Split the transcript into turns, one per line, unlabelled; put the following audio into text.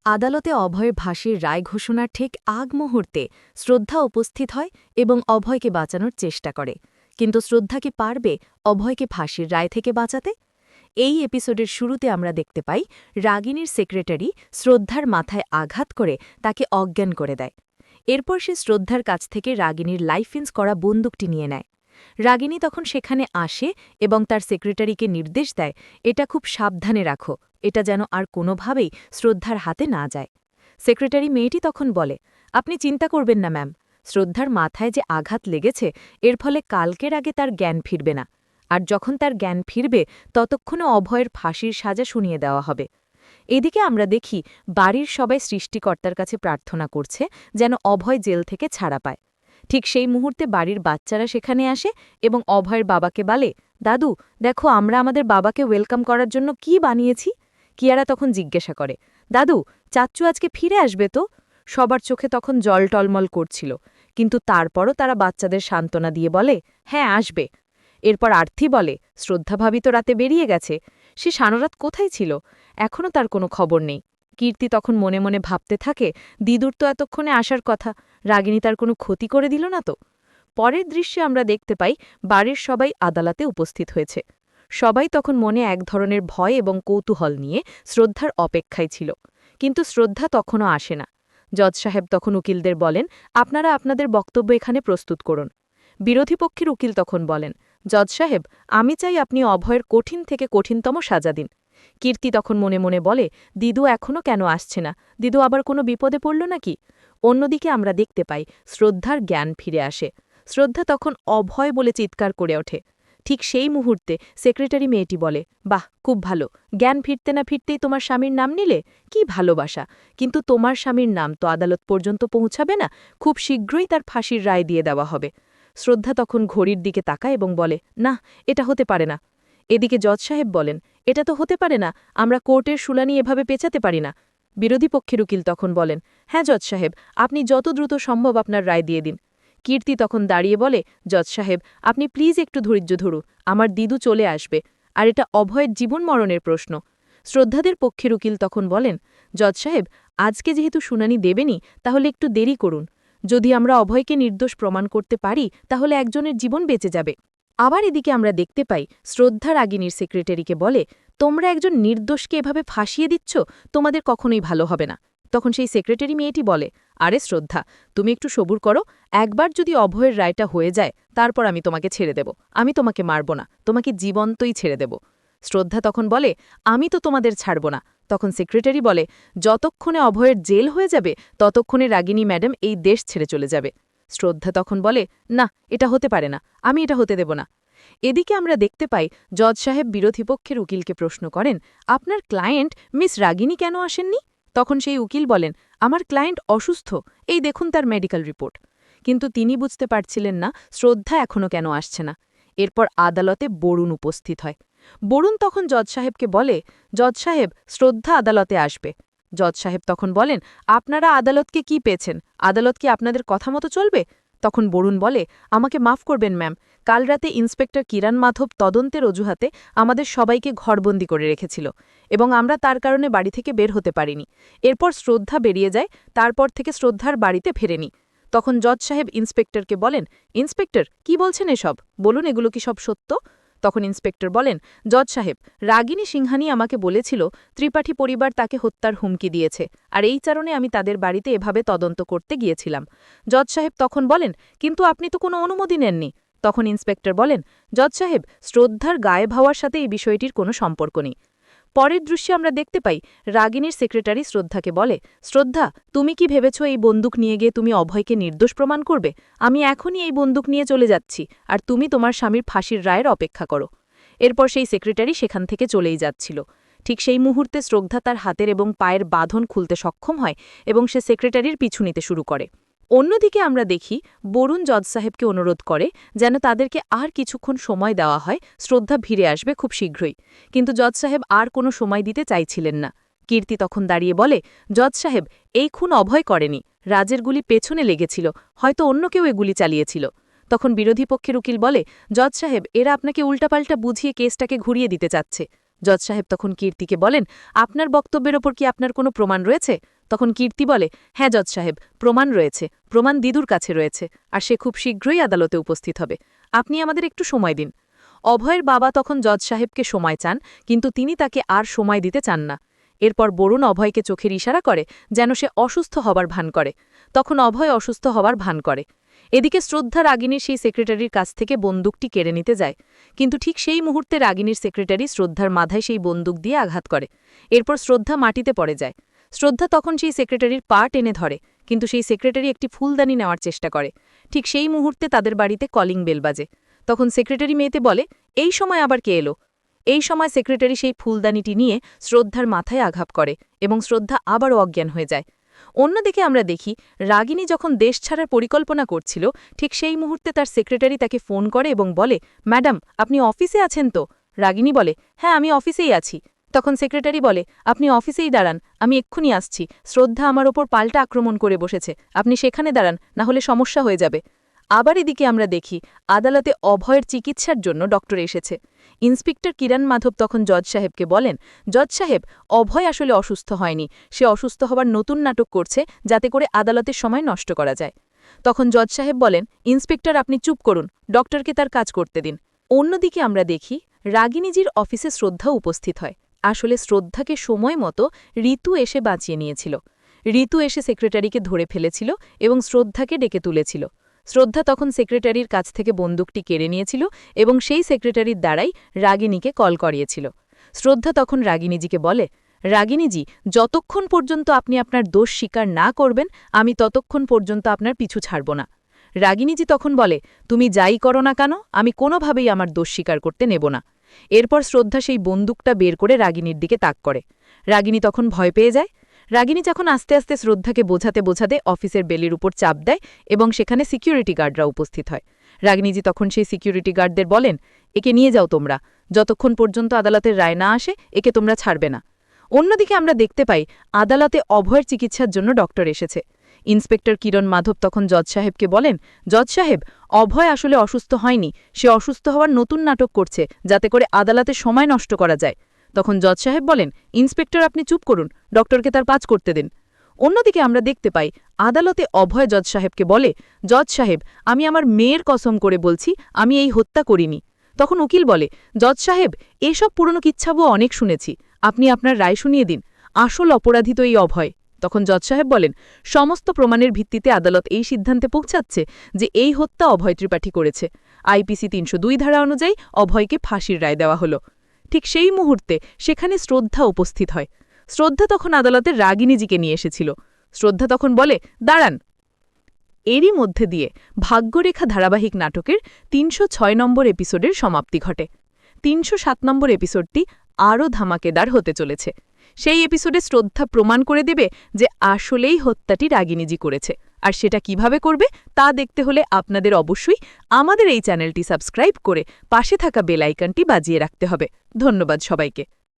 আদালতে অভয়ের ফাঁসির রায় ঘোষণার ঠিক আগ মুহূর্তে শ্রদ্ধা উপস্থিত হয় এবং অভয়কে বাঁচানোর চেষ্টা করে। কিন্তু শ্রদ্ধা কি পারবে অভয়কে ফাঁসির রায় থেকে বাঁচাতে? এই এপিসোডের শুরুতে আমরা দেখতে পাই রাগিনীর সেক্রেটারি শ্রদ্ধার মাথায় আঘাত করে তাকে অজ্ঞান করে দেয়। এরপর সে শ্রদ্ধার কাছ থেকে রাগিনীর লাইসেন্স করা বন্দুকটি নিয়ে নেয়। রাগিনী তখন সেখানে আসে এবং তার সেক্রেটারিকে নির্দেশ দেয়, এটা খুব সাবধানে রাখো, এটা যেন আর কোনোভাবেই শ্রদ্ধার হাতে না যায়। সেক্রেটারি মেয়েটি তখন বলে, আপনি চিন্তা করবেন না ম্যাম, শ্রদ্ধার মাথায় যে আঘাত লেগেছে এর ফলে কালকের আগে তার জ্ঞান ফিরবে না, আর যখন তার জ্ঞান ফিরবে ততক্ষণে অভয়ের ফাঁসির সাজা শুনিয়ে দেওয়া হবে। এদিকে আমরা দেখি বাড়ির সবাই সৃষ্টিকর্তার কাছে প্রার্থনা করছে যেন অভয় জেল থেকে ছাড়া পায়। ঠিক সেই মুহূর্তে বাড়ির বাচ্চারা সেখানে আসে এবং অভয়ের বাবাকে বলে, দাদু দেখো আমরা আমাদের বাবাকে ওয়েলকাম করার জন্য কি বানিয়েছি। কিয়ারা তখন জিজ্ঞাসা করে, দাদু চাচ্চু আজকে ফিরে আসবে তো? সবার চোখে তখন জল টলমল করছিল, কিন্তু তারপরও তারা বাচ্চাদের সান্ত্বনা দিয়ে বলে, হ্যাঁ আসবে। এরপর আর্থি বলে, শ্রদ্ধাভাবী তো রাতে বেরিয়ে গেছে, সে সারারাত কোথায় ছিল, এখনও তার কোনো খবর নেই। কীর্তি তখন মনে মনে ভাবতে থাকে, দিদুর তো এতক্ষণে আসার কথা, রাগিনী তার কোনো ক্ষতি করে দিল না তো। পরের দৃশ্যে আমরা দেখতে পাই বাড়ির সবাই আদালতে উপস্থিত হয়েছে। সবাই তখন মনে এক ধরনের ভয় এবং কৌতূহল নিয়ে শ্রদ্ধার অপেক্ষায় ছিল, কিন্তু শ্রদ্ধা তখনও আসে না। জজ সাহেব তখন উকিলদের বলেন, আপনারা আপনাদের বক্তব্য এখানে প্রস্তুত করুন। বিরোধী পক্ষের উকিল তখন বলেন, জজ সাহেব আমি চাই আপনি অভয়ের কঠিন থেকে কঠিনতম সাজা দিন। কীর্তি তখন মনে মনে বলে, দিদু এখনও কেন আসছে না, দিদু আবার কোনো বিপদে পড়ল নাকি? অন্যদিকে আমরা দেখতে পাই শ্রদ্ধার জ্ঞান ফিরে আসে। শ্রদ্ধা তখন অভয় বলে চিৎকার করে ওঠে। ঠিক সেই মুহূর্তে সেক্রেটারি মেয়েটি বলে, বাহ খুব ভালো, জ্ঞান ফিরতে না ফিরতেই তোমার স্বামীর নাম নিলে, কি ভালোবাসা। কিন্তু তোমার স্বামীর নাম তো আদালত পর্যন্ত পৌঁছাবে না, খুব শীঘ্রই তার ফাঁসির রায় দিয়ে দেওয়া হবে। শ্রদ্ধা তখন ঘড়ির দিকে তাকায় এবং বলে, না এটা হতে পারে না। এদিকে জজ সাহেব বলেন, এটা তো হতে পারে না, আমরা কোর্টের শুনানি এভাবে পেঁচাতে পারি না। বিরোধী পক্ষের উকিল তখন বলেন, হ্যাঁ জজ সাহেব, আপনি যত দ্রুত সম্ভব আপনার রায় দিয়ে দিন। কীর্তি তখন দাঁড়িয়ে বলে, জজ সাহেব আপনি প্লিজ একটু ধৈর্য ধরুন, আমার দিদু চলে আসবে, আর এটা অভয়ের জীবন মরণের প্রশ্ন। শ্রদ্ধাদের পক্ষের উকিল তখন বলেন, জজ সাহেব আজকে যেহেতু শুনানি দেবেনি তাহলে একটু দেরি করুন, যদি আমরা অভয়কে নির্দোষ প্রমাণ করতে পারি তাহলে একজনের জীবন বেঁচে যাবে। আবার এদিকে আমরা দেখতে পাই শ্রদ্ধা রাগিনীর সেক্রেটারিকে বলে, তোমরা একজন নির্দোষকে এভাবে ফাঁসিয়ে দিচ্ছ, তোমাদের কখনোই ভালো হবে না। তখন সেই সেক্রেটারি মেয়েটি বলে, আরে শ্রদ্ধা তুমি একটু সবুর করো, একবার যদি অভয়ের রায়টা হয়ে যায় তারপর আমি তোমাকে ছেড়ে দেব, আমি তোমাকে মারব না, তোমাকে জীবন্তই ছেড়ে দেব। শ্রদ্ধা তখন বলে, আমি তো তোমাদের ছাড়ব না। তখন সেক্রেটারি বলে, যতক্ষণে অভয়ের জেল হয়ে যাবে ততক্ষণে রাগিনী ম্যাডাম এই দেশ ছেড়ে চলে যাবে। শ্রদ্ধা তখন বলে, না এটা হতে পারে না, আমি এটা হতে দেব না। এদিকে আমরা দেখতে পাই জজ সাহেব বিরোধী পক্ষের উকিলকে প্রশ্ন করেন, আপনার ক্লায়েন্ট মিস রাগিনী কেন আসেননি? তখন সেই উকিল বলেন, আমার ক্লায়েন্ট অসুস্থ, এই দেখুন তার মেডিকেল রিপোর্ট। কিন্তু তিনি বুঝতে পারছিলেন না শ্রদ্ধা এখনও কেন আসছে না। এরপর আদালতে বরুণ উপস্থিত হয়। বরুণ তখন জজ সাহেবকে বলে, জজ সাহেব শ্রদ্ধা আদালতে আসবে। জজ সাহেব তখন বলেন, আপনারা আদালতকে কি পেয়েছেন, আদালত কি আপনাদের কথা মতো চলবে? তখন বরুণ বলে, আমাকে মাফ করবেন ম্যাম, কাল রাতে ইন্সপেক্টর কিরণ মাধব তদন্তের অজুহাতে আমাদের সবাইকে ঘরবন্দি করে রেখেছিল এবং আমরা তার কারণে বাড়ি থেকে বের হতে পারিনি। এরপর শ্রদ্ধা বেরিয়ে যায়, তারপর থেকে শ্রদ্ধার বাড়িতে ফেরেনি। তখন জজ সাহেব ইন্সপেক্টরকে বলেন, ইন্সপেক্টর কি বলছেন এসব, বলুন এগুলো কি সব সত্য? তখন ইন্সপেক্টর বলেন, জজ সাহেব রাগিনী সিংহানি আমাকে বলেছিল ত্রিপাঠী পরিবার তাকে হত্যার হুমকি দিয়েছে, আর এই কারণে আমি তাদের বাড়িতে এভাবে তদন্ত করতে গিয়েছিলাম। জজ সাহেব তখন বলেন, কিন্তু আপনি তো কোনো অনুমতি নেননি। তখন ইন্সপেক্টর বলেন, জজ সাহেব শ্রদ্ধার গায়েব হওয়ার সাথে এই বিষয়টির কোনো সম্পর্ক নেই। পরের দৃশ্যে আমরা দেখতে পাই রাগিনীর সেক্রেটারি শ্রদ্ধাকে বলে, শ্রদ্ধা তুমি কি ভেবেছ এই বন্দুক নিয়ে গিয়ে তুমি অভয়কে নির্দোষ প্রমাণ করবে? আমি এখনই এই বন্দুক নিয়ে চলে যাচ্ছি, আর তুমি তোমার স্বামীর ফাঁসির রায়ের অপেক্ষা করো। এরপর সেই সেক্রেটারি সেখান থেকে চলেই যাচ্ছিল। ঠিক সেই মুহূর্তে শ্রদ্ধা তার হাতের এবং পায়ের বাঁধন খুলতে সক্ষম হয় এবং সে সেক্রেটারির পিছু নিতে শুরু করে। অন্যদিকে আমরা দেখি বরুণ জজ সাহেবকে অনুরোধ করে যেন তাদেরকে আর কিছুক্ষণ সময় দেওয়া হয়, শ্রদ্ধা ফিরে আসবে খুব শীঘ্রই। কিন্তু জজ সাহেব আর কোনো সময় দিতে চাইছিলেন না। কীর্তি তখন দাঁড়িয়ে বলে, জজ সাহেব এই খুন অভয় করেনি, রাজের গুলি পেছনে লেগেছিল, হয়তো অন্য কেউ এ গুলি চালিয়েছিল। তখন বিরোধী পক্ষের উকিল বলে, জজ সাহেব এরা আপনাকে উল্টাপাল্টা বুঝিয়ে কেসটাকে ঘুরিয়ে দিতে চাচ্ছে। জজ সাহেব তখন কীর্তিকে বলেন, আপনার বক্তব্যের ওপর কি আপনার কোনো প্রমাণ রয়েছে? তখন কীর্তি বলে, হ্যাঁ জজ সাহেব, প্রমাণ রয়েছে, প্রমাণ দিদুর কাছে রয়েছে, আর সে খুব শীঘ্রই আদালতে উপস্থিত হবে। আপনি আমাদের একটু সময় দিন। অভয়ের বাবা তখন জজ সাহেবকে সময় চান, কিন্তু তিনি তাকে আর সময় দিতে চান না। এরপর বরুণ অভয়কে চোখের ইশারা করে যেন সে অসুস্থ হবার ভান করে। তখন অভয় অসুস্থ হবার ভান করে। এদিকে শ্রদ্ধা রাগিনীর সেই সেক্রেটারির কাছ থেকে বন্দুকটি কেড়ে নিতে যায়, কিন্তু ঠিক সেই মুহূর্তে রাগিনীর সেক্রেটারি শ্রদ্ধার মাথায় সেই বন্দুক দিয়ে আঘাত করে। এরপর শ্রদ্ধা মাটিতে পড়ে যায়। শ্রদ্ধা তখন সেই সেক্রেটারির পা টেনে ধরে, কিন্তু সেই সেক্রেটারি একটি ফুলদানি নেওয়ার চেষ্টা করে। ঠিক সেই মুহূর্তে তাদের বাড়িতে কলিং বেল বাজে। তখন সেক্রেটারি মেয়েতে বলে, এই সময় আবার কে এলো? এই সময় সেক্রেটারি সেই ফুলদানিটি নিয়ে শ্রদ্ধার মাথায় আঘাত করে এবং শ্রদ্ধা আবারও অজ্ঞান হয়ে যায়। অন্যদিকে আমরা দেখি রাগিনী যখন দেশ ছাড়ার পরিকল্পনা করছিল, ঠিক সেই মুহূর্তে তার সেক্রেটারি তাকে ফোন করে এবং বলে, ম্যাডাম, আপনি অফিসে আছেন তো? রাগিনী বলে, হ্যাঁ আমি অফিসেই আছি। তখন সেক্রেটারি বলে, আপনি অফিসেই দাঁড়ান, আমি এক্ষুনি আসছি। শ্রদ্ধা আমার ওপর পাল্টা আক্রমণ করে বসেছে, আপনি সেখানে দাঁড়ান, না হলে সমস্যা হয়ে যাবে। আবার এদিকে আমরা দেখি আদালতে অভয়ের চিকিৎসার জন্য ডক্টর এসেছে। ইন্সপেক্টর কিরণ মাধব তখন জজ সাহেবকে বলেন, জজ সাহেব, অভয় আসলে অসুস্থ হয়নি, সে অসুস্থ হবার নতুন নাটক করছে যাতে করে আদালতের সময় নষ্ট করা যায়। তখন জজ সাহেব বলেন, ইন্সপেক্টর আপনি চুপ করুন, ডক্টরকে তার কাজ করতে দিন। অন্যদিকে আমরা দেখি রাগিনীজির অফিসে শ্রদ্ধা উপস্থিত হয়। আসলে শ্রদ্ধাকে সময় মতো ঋতু এসে বাঁচিয়ে নিয়েছিল। ঋতু এসে সেক্রেটারিকে ধরে ফেলেছিল এবং শ্রদ্ধাকে ডেকে তুলেছিল। শ্রদ্ধা তখন সেক্রেটারির কাছ থেকে বন্দুকটি কেড়ে নিয়েছিল এবং সেই সেক্রেটারির দ্বারাই রাগিনীকে কল করিয়েছিল। শ্রদ্ধা তখন রাগিনীজিকে বলে, রাগিনীজি, যতক্ষণ পর্যন্ত আপনি আপনার দোষ স্বীকার না করবেন আমি ততক্ষণ পর্যন্ত আপনার পিছু ছাড়ব না। রাগিনীজি তখন বলে, তুমি যাই করো না কেন, আমি কোনোভাবেই আমার দোষ স্বীকার করতে নেব না। এরপর শ্রদ্ধা সেই বন্দুকটা বের করে রাগিনীর দিকে তাক করে। রাগিনী তখন ভয় পেয়ে যায়। রাগিনী যখন আস্তে আস্তে শ্রদ্ধাকে বোঝাতে বোঝাতে অফিসের বেলির উপর চাপ দেয় এবং সেখানে সিকিউরিটি গার্ডরা উপস্থিত হয়। রাগিনীজি তখন সেই সিকিউরিটি গার্ডদের বলেন, একে নিয়ে যাও তোমরা, যতক্ষণ পর্যন্ত আদালতের রায় না আসে একে তোমরা ছাড়বে না। অন্যদিকে আমরা দেখতে পাই আদালতে অভয়ের চিকিৎসার জন্য ডক্টর এসেছে। ইন্সপেক্টর কিরণ মাধব তখন জজ সাহেবকে বলেন, জজ সাহেব, অভয় আসলে অসুস্থ হয়নি, সে অসুস্থ হওয়ার নতুন নাটক করছে যাতে করে আদালতে সময় নষ্ট করা যায়। তখন জজ সাহেব বলেন, ইন্সপেক্টর আপনি চুপ করুন, ডক্টরকে তার কাজ করতে দিন। অন্যদিকে আমরা দেখতে পাই আদালতে অভয় জজ সাহেবকে বলে, জজ সাহেব, আমি আমার মেয়ের কসম করে বলছি আমি এই হত্যা করিনি। তখন উকিল বলে, জজ সাহেব, এসব পুরনো কিচ্ছাবো অনেক শুনেছি, আপনি আপনার রায় শুনিয়ে দিন, আসল অপরাধী তো এই অভয়। তখন জজ সাহেব বলেন, সমস্ত প্রমাণের ভিত্তিতে আদালত এই সিদ্ধান্তে পৌঁছাচ্ছে যে এই হত্যা অভয় ত্রিপাঠী করেছে। আইপিসি ৩০২ ধারা অনুযায়ী অভয়কে ফাঁসির রায় দেওয়া হলো। ঠিক সেই মুহূর্তে সেখানে শ্রদ্ধা উপস্থিত হয়। শ্রদ্ধা তখন আদালতের রাগিনীজিকে নিয়ে এসেছিল। শ্রদ্ধা তখন বলে, দাঁড়ান। এরই মধ্যে দিয়ে ভাগ্যরেখা ধারাবাহিক নাটকের ৩০৬ নম্বর এপিসোডের সমাপ্তি ঘটে। ৩০৭ নম্বর এপিসোডটি আরও ধামাকেদার হতে চলেছে। সেই এপিসোডে শ্রদ্ধা প্রমাণ করে দেবে যে আসলেই হত্যাটি রাগিনীজি করেছে, আর সেটা কিভাবে করবে তা দেখতে হলে আপনাদের অবশ্যই আমাদের এই চ্যানেলটি সাবস্ক্রাইব করে পাশে থাকা বেল আইকনটি বাজিয়ে রাখতে হবে। ধন্যবাদ সবাইকে।